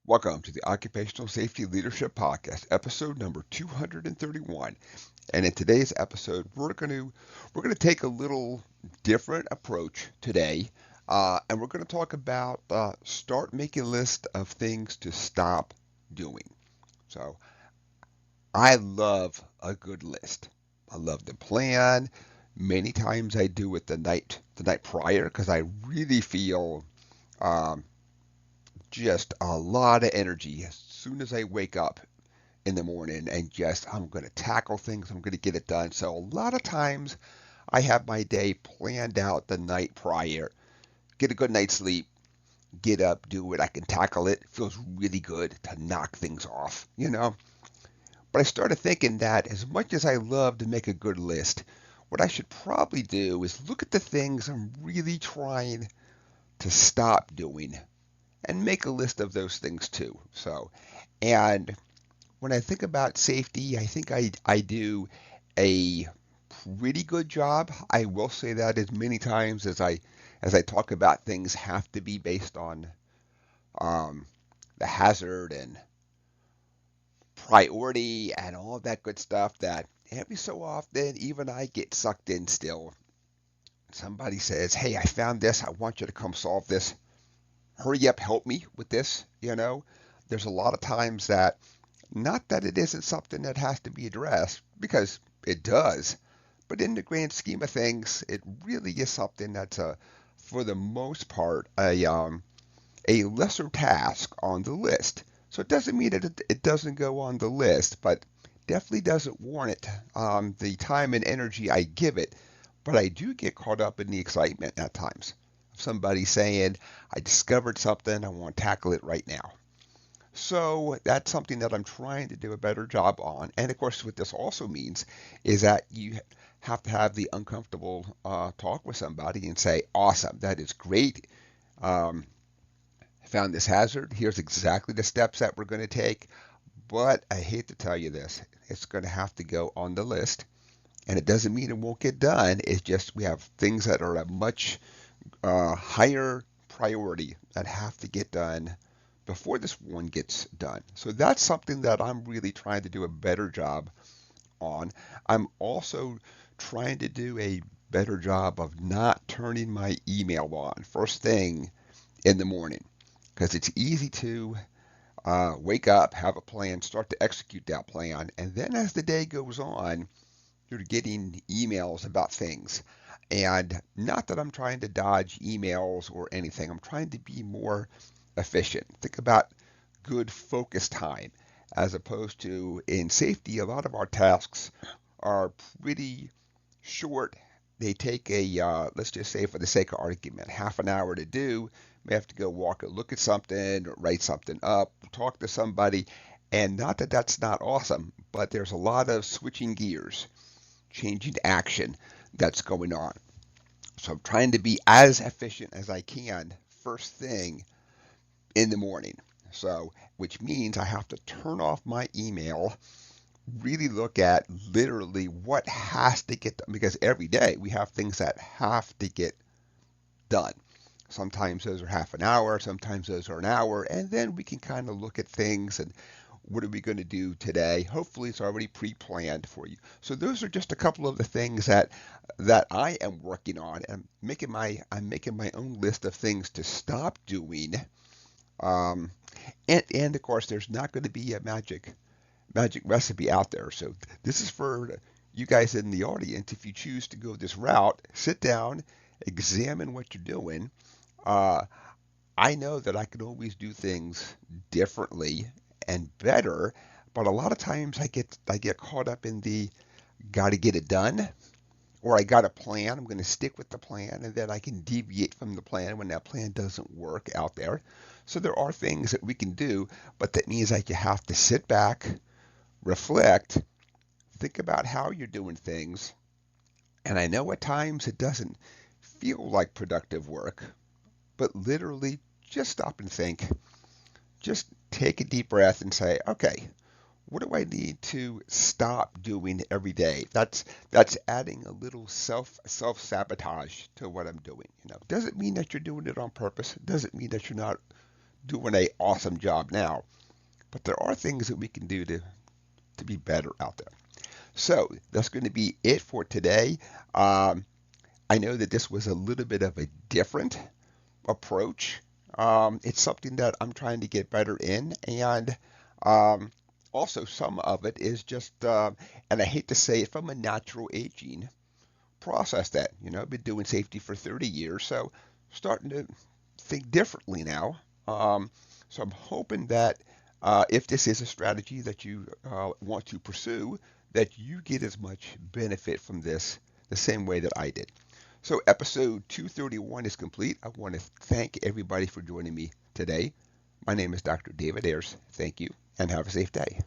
Welcome to the Occupational Safety Leadership Podcast, episode number 231. And in today's episode, we're going to take a little different approach today, and we're going to talk about start making a list of things to stop doing. So I love a good list. I love the plan. Many times I do it the night prior because I really feel um, just a lot of energy as soon as I wake up in the morning and just I'm going to tackle things, I'm going to get it done. So a lot of times I have my day planned out the night prior, get a good night's sleep, get up, do it. I can tackle it. It feels really good to knock things off. But I started thinking that as much as I love to make a good list, what I should probably do is look at the things I'm really trying to stop doing and make a list of those things too. And when I think about safety, I think I do a pretty good job. I will say that as many times as I talk about things have to be based on um, the hazard and priority and all that good stuff that every so often even I get sucked in still. Somebody says, "Hey, I found this. I want you to come solve this. Hurry up, help me with this." There's a lot of times that not that it isn't something that has to be addressed, because it does, but in the grand scheme of things, it really is something that's for the most part, a lesser task on the list. So it doesn't mean that it doesn't go on the list, but definitely doesn't warrant the time and energy I give it. But I do get caught up in the excitement at times. Somebody saying, "I discovered something, I want to tackle it right now." So that's something that I'm trying to do a better job on. And of course, what this also means is that you have to have the uncomfortable talk with somebody and say, "Awesome, that is great. Um, I found this hazard. Here's exactly the steps that we're going to take. But I hate to tell you this, it's going to have to go on the list. And it doesn't mean it won't get done. It's just we have things that are a much higher priority that have to get done before this one gets done." So that's something that I'm really trying to do a better job on. I'm also trying to do a better job of not turning my email on first thing in the morning, because it's easy to wake up, have a plan, start to execute that plan, and then as the day goes on, you're getting emails about things. And not that I'm trying to dodge emails or anything, I'm trying to be more efficient. Think about good focus time, as opposed to in safety, a lot of our tasks are pretty short. They take let's just say for the sake of argument, half an hour to do. We have to go walk and look at something, write something up, talk to somebody. And not that that's not awesome, but there's a lot of switching gears, changing action that's going on. So I'm trying to be as efficient as I can first thing in the morning. So, which means I have to turn off my email, really look at literally what has to get done, because every day we have things that have to get done. Sometimes those are half an hour, sometimes those are an hour, and then we can kind of look at things and what are we going to do today? Hopefully it's already pre-planned for you. So those are just a couple of the things that I am working on, and I'm making my own list of things to stop doing. Um, and of course, there's not going to be a magic recipe out there. So this is for you guys in the audience. If you choose to go this route, sit down, examine what you're doing. Uh, I know that I can always do things differently and better, but a lot of times I get caught up in the got to get it done, or I got a plan, I'm going to stick with the plan, and then I can deviate from the plan when that plan doesn't work out there. So there are things that we can do, but that means that you have to sit back, reflect, think about how you're doing things. And I know at times it doesn't feel like productive work, but literally just stop and think. Just take a deep breath and say, okay, what do I need to stop doing every day? That's adding a little self sabotage to what I'm doing. Doesn't mean that you're doing it on purpose. It doesn't mean that you're not doing a awesome job now, but there are things that we can do to be better out there. So that's going to be it for today. I know that this was a little bit of a different approach. It's something that I'm trying to get better in, and um, also some of it is just, and I hate to say it, from a natural aging process that, I've been doing safety for 30 years, so starting to think differently now. So I'm hoping that if this is a strategy that you want to pursue, that you get as much benefit from this the same way that I did. So episode 231 is complete. I want to thank everybody for joining me today. My name is Dr. David Ayers. Thank you and have a safe day.